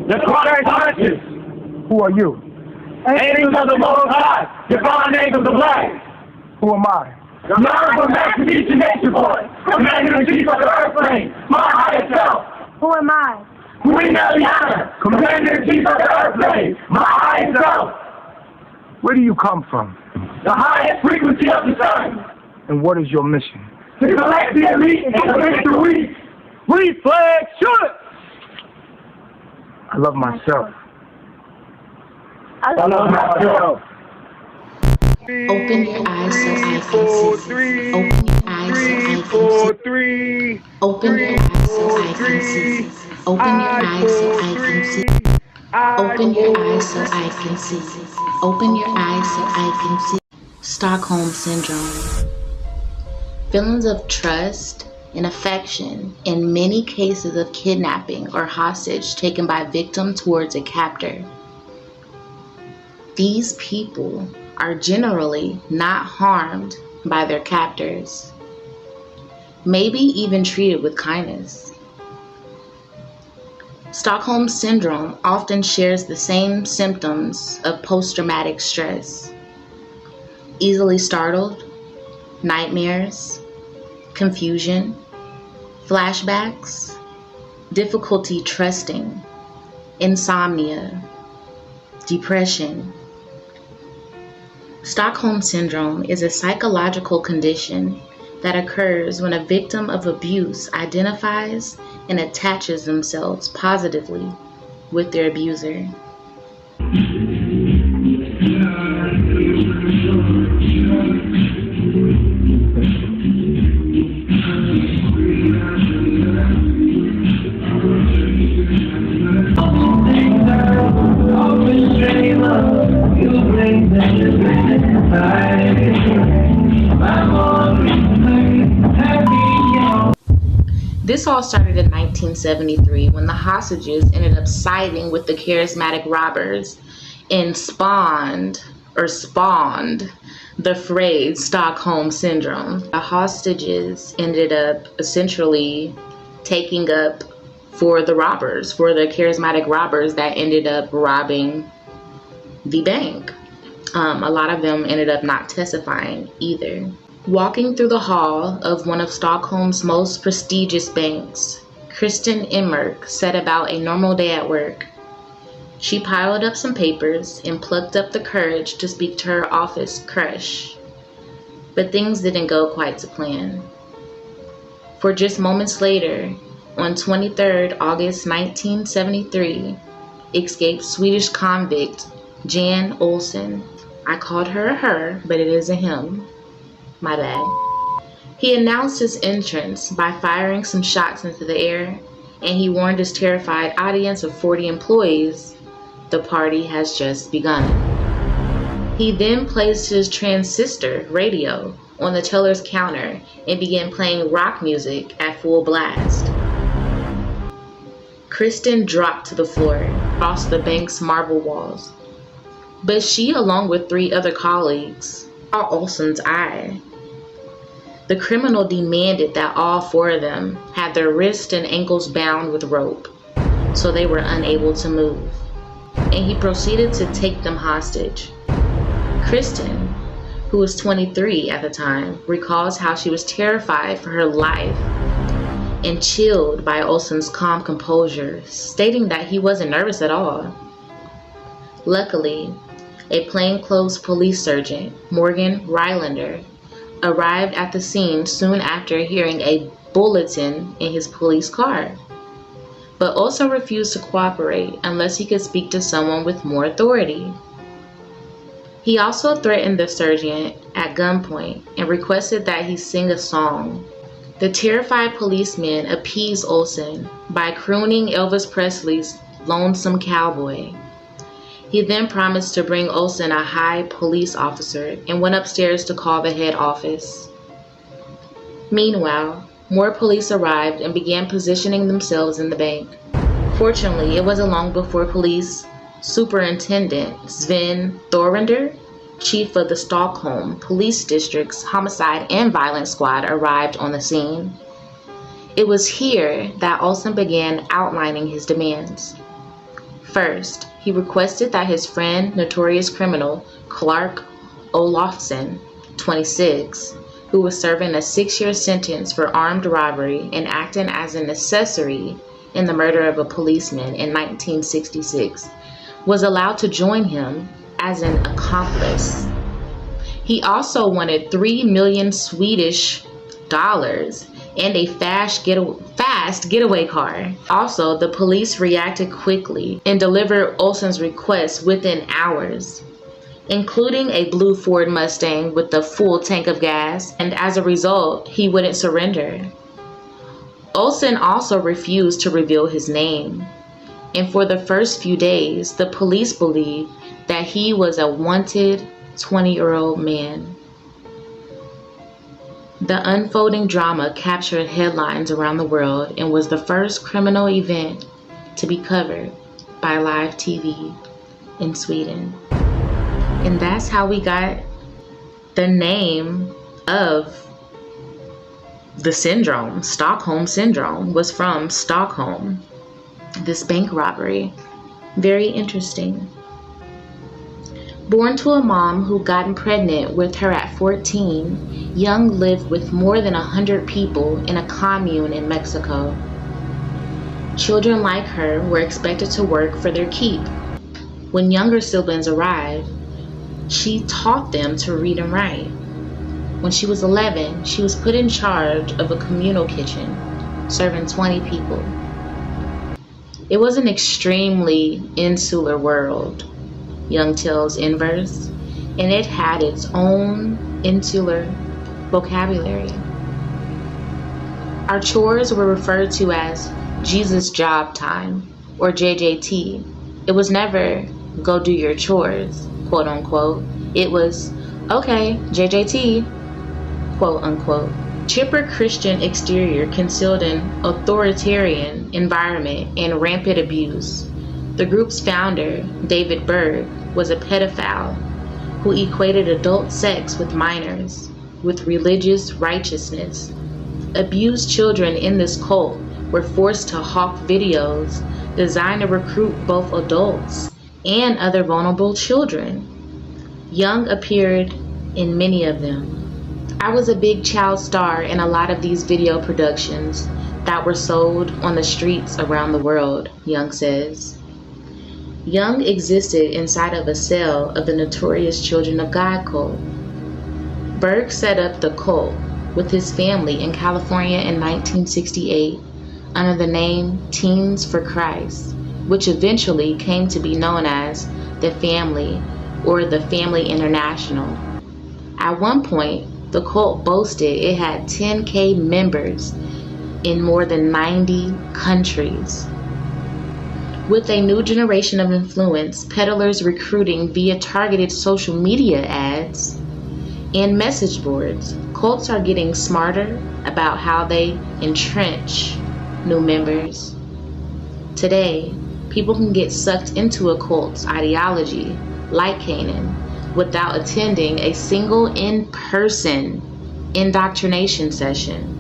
the chronic conscious. Who are you? Angels of the Most High, divine angels of light. Who am I? The Honorable Master Teacher Nature Boy, Commander-in-Chief of the Earthlings, my highest self. Who am I? Queen Eliana, Commander-in-Chief of the Earthlings, my highest self. Where do you come from? The highest frequency of the sun. And what is your mission? To collect the elite and convince the weak. Reflex, shoot! I love myself. I love myself. Open your eyes so I can see. Open your eyes so I can see. Open your eyes so I can see. Open your eyes so I can see. Open your eyes so I can see. Open your eyes so I can see. Stockholm Syndrome. Feelings of trust and affection in many cases of kidnapping or hostage taken by victim towards a captor. These people are generally not harmed by their captors, maybe even treated with kindness. Stockholm Syndrome often shares the same symptoms of post-traumatic stress: easily startled, nightmares, confusion, flashbacks, difficulty trusting, insomnia, depression. Stockholm Syndrome is a psychological condition that occurs when a victim of abuse identifies and attaches themselves positively with their abuser. This all started in 1973 when the hostages ended up siding with the charismatic robbers and spawned the phrase Stockholm Syndrome. The hostages ended up essentially taking up for the robbers, for the charismatic robbers that ended up robbing the bank. A lot of them ended up not testifying either. Walking through the hall of one of Stockholm's most prestigious banks, Kristen Emmerich set about a normal day at work. She piled up some papers and plucked up the courage to speak to her office crush. But things didn't go quite to plan. For just moments later, on 23rd August 1973, escaped Swedish convict Jan Olsson. I called her a her, but it is a him. My bad. He announced his entrance by firing some shots into the air, and he warned his terrified audience of 40 employees, the party has just begun. He then placed his transistor radio on the teller's counter and began playing rock music at full blast. Kristen dropped to the floor, across the bank's marble walls. But she, along with 3 other colleagues, saw Olsson's eye. The criminal demanded that all 4 of them had their wrists and ankles bound with rope, so they were unable to move, and he proceeded to take them hostage. Kristen, who was 23 at the time, recalls how she was terrified for her life and chilled by Olsson's calm composure, stating that he wasn't nervous at all. Luckily, a plainclothes police sergeant, Morgan Rylander, arrived at the scene soon after hearing a bulletin in his police car, but also refused to cooperate unless he could speak to someone with more authority. He also threatened the sergeant at gunpoint and requested that he sing a song. The terrified policeman appeased Olsson by crooning Elvis Presley's Lonesome Cowboy. He then promised to bring Olsson a high police officer and went upstairs to call the head office. Meanwhile, more police arrived and began positioning themselves in the bank. Fortunately, it wasn't long before Police Superintendent Sven Thorender, chief of the Stockholm Police District's Homicide and Violence Squad, arrived on the scene. It was here that Olsson began outlining his demands. First, he requested that his friend, notorious criminal Clark Olofsson, 26, who was serving a 6-year sentence for armed robbery and acting as an accessory in the murder of a policeman in 1966, was allowed to join him as an accomplice. He also wanted 3 million Swedish dollars and a fast getaway car. Also, the police reacted quickly and delivered Olsson's request within hours, including a blue Ford Mustang with a full tank of gas, and as a result, he wouldn't surrender. Olsson also refused to reveal his name, and for the first few days, the police believed that he was a wanted 20-year-old man. The unfolding drama captured headlines around the world and was the first criminal event to be covered by live TV in Sweden. And that's how we got the name of the syndrome. Stockholm Syndrome was from Stockholm, this bank robbery. Very interesting. Born to a mom who got pregnant with her at 14, Young lived with more than 100 people in a commune in Mexico. Children like her were expected to work for their keep. When younger siblings arrived, she taught them to read and write. When she was 11, she was put in charge of a communal kitchen, serving 20 people. It was an extremely insular world, Young tells in verse, and it had its own insular vocabulary. Our chores were referred to as Jesus job time, or JJT. It was never go do your chores, quote unquote. It was, okay, JJT, quote unquote. Chipper Christian exterior concealed an authoritarian environment and rampant abuse. The group's founder, David Berg, was a pedophile who equated adult sex with minors, with religious righteousness. Abused children in this cult were forced to hawk videos designed to recruit both adults and other vulnerable children. Young appeared in many of them. I was a big child star in a lot of these video productions that were sold on the streets around the world, Young says. Young existed inside of a cell of the notorious Children of God cult. Berg set up the cult with his family in California in 1968 under the name Teens for Christ, which eventually came to be known as the Family or the Family International. At one point, the cult boasted it had 10,000 members in more than 90 countries. With a new generation of influence, peddlers recruiting via targeted social media ads and message boards, cults are getting smarter about how they entrench new members. Today, people can get sucked into a cult's ideology, like Canaan, without attending a single in-person indoctrination session.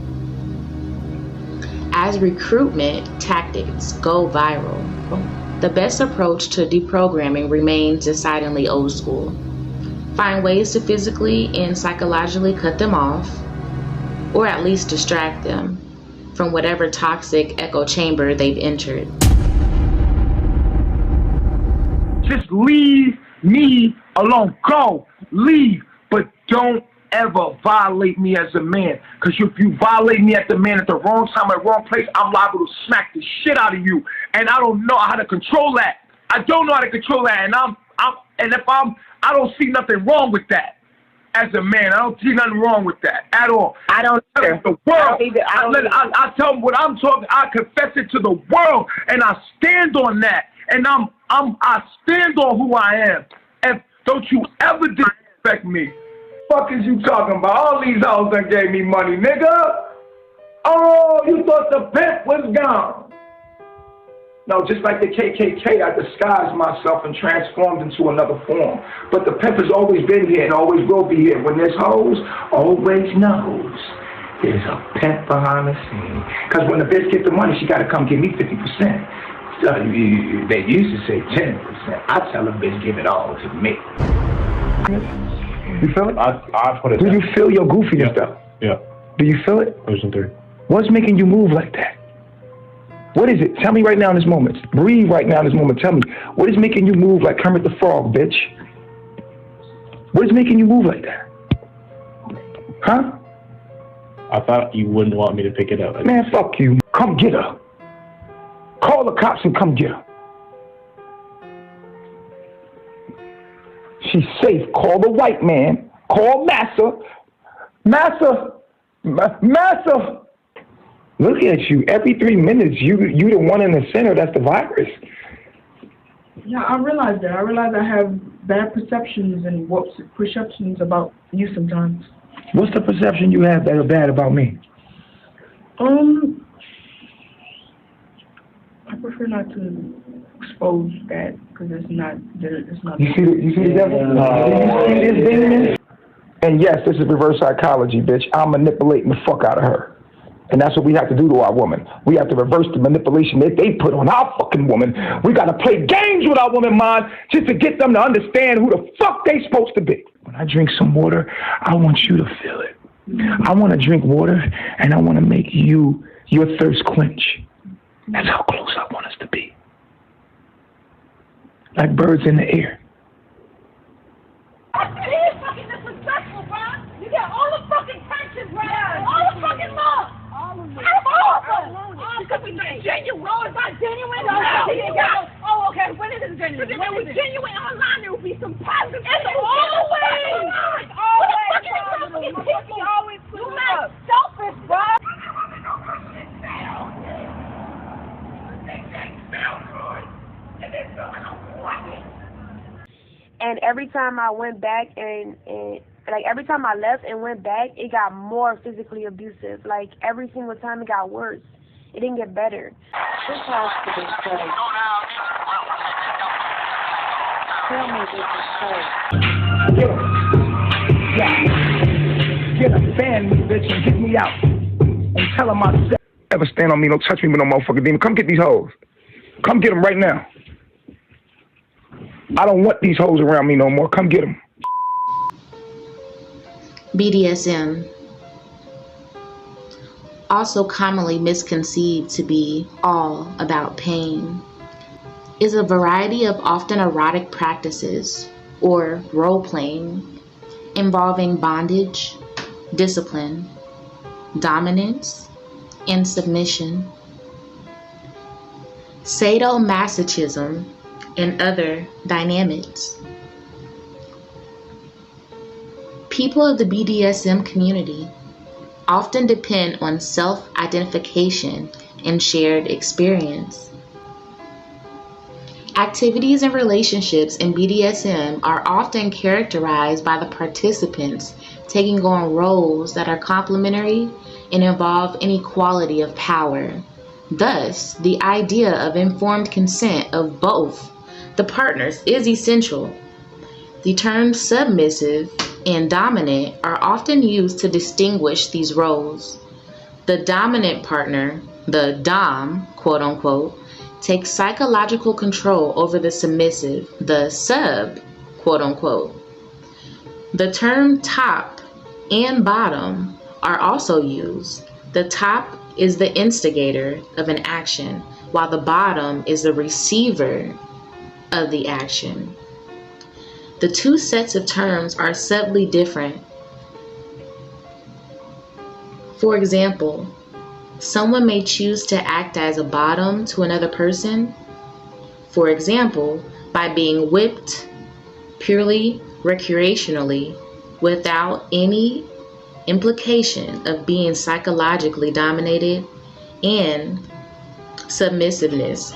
As recruitment tactics go viral, the best approach to deprogramming remains decidedly old school. Find ways to physically and psychologically cut them off, or at least distract them from whatever toxic echo chamber they've entered. Just leave me alone. Go. Leave. But don't ever violate me as a man. Because if you violate me as a man at the wrong time, at the wrong place, I'm liable to smack the shit out of you. And I don't know how to control that. I don't know how to control that. And I don't see nothing wrong with that. As a man, I don't see nothing wrong with that at all. I don't either. The world. I tell them what I'm talking. I confess it to the world, and I stand on that. And I stand on who I am. And don't you ever disrespect me. Fuck is you talking about? All these hoes done gave me money, nigga. Oh, you thought the pimp was gone. No, just like the KKK, I disguised myself and transformed into another form. But the pimp has always been here and always will be here. When there's hoes, always knows there's a pimp behind the scene. Because when the bitch gets the money, she got to come give me 50%. So they used to say 10%. I tell them, bitch, give it all to me. You feel it? I put it. Do you feel your goofiness though? Yeah. Do you feel it? Version 3. What's making you move like that? What is it? Tell me right now in this moment. Breathe right now in this moment. Tell me. What is making you move like Kermit the Frog, bitch? What is making you move like that? Huh? I thought you wouldn't want me to pick it up. Man, fuck you. Come get her. Call the cops and come get her. She's safe. Call the white man. Call Massa. Massa. Look at you. Every 3 minutes, you the one in the center that's the virus. Yeah, I realize that. I realize I have bad perceptions and perceptions about you sometimes. What's the perception you have that are bad about me? I prefer not to expose that because it's not. You see the devil? You see this demon? And yes, this is reverse psychology, bitch. I'm manipulating the fuck out of her. And that's what we have to do to our woman. We have to reverse the manipulation that they put on our fucking woman. We got to play games with our woman mind just to get them to understand who the fuck they supposed to be. When I drink some water, I want you to feel it. I want to drink water, and I want to make your thirst quench. That's how close I want us to be. Like birds in the air. He is fucking disrespectful, bro. You get all the fucking tension, bro. All the fucking love. All of them. Because we genuine. No, it's not genuine. Oh, okay. When is it genuine? Because if it was genuine online, there would be some positive. It's always. What the fuck is this fucking people? Always you not selfish, bro. And every time I went back and like every time I left and went back, it got more physically abusive. Like every single time it got worse. It didn't get better. This has to be safe. Tell me this is safe. Get him. Yeah. Get him. Fan me, bitch, and get me out. And tell him I said. Ever stand on me, don't touch me with no motherfucking demon. Come get these hoes. Come get them right now. I don't want these hoes around me no more. Come get them. BDSM, also commonly misconceived to be all about pain, is a variety of often erotic practices or role-playing involving bondage, discipline, dominance, and submission. Sadomasochism and other dynamics. People of the BDSM community often depend on self-identification and shared experience. Activities and relationships in BDSM are often characterized by the participants taking on roles that are complementary and involve inequality of power. Thus, the idea of informed consent of both the partners is essential. The terms submissive and dominant are often used to distinguish these roles. The dominant partner, the dom, quote unquote, takes psychological control over the submissive, the sub, quote unquote. The term top and bottom are also used. The top is the instigator of an action, while the bottom is the receiver of the action. The two sets of terms are subtly different. For example, someone may choose to act as a bottom to another person, for example, by being whipped purely recreationally without any implication of being psychologically dominated and submissiveness.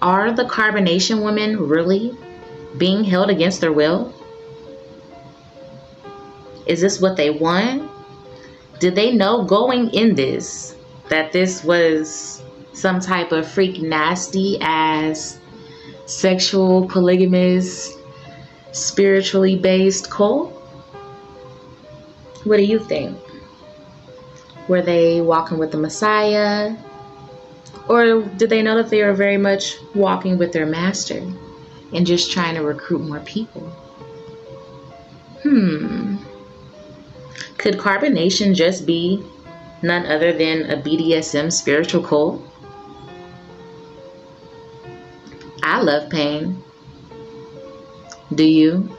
Are the carbonation women really being held against their will? Is this what they want? Did they know going in this that this was some type of freak nasty ass sexual polygamous spiritually based cult? What do you think? Were they walking with the Messiah? Or did they know that they were very much walking with their master and just trying to recruit more people? Could carbonation just be none other than a BDSM spiritual cult? I love pain. Do you?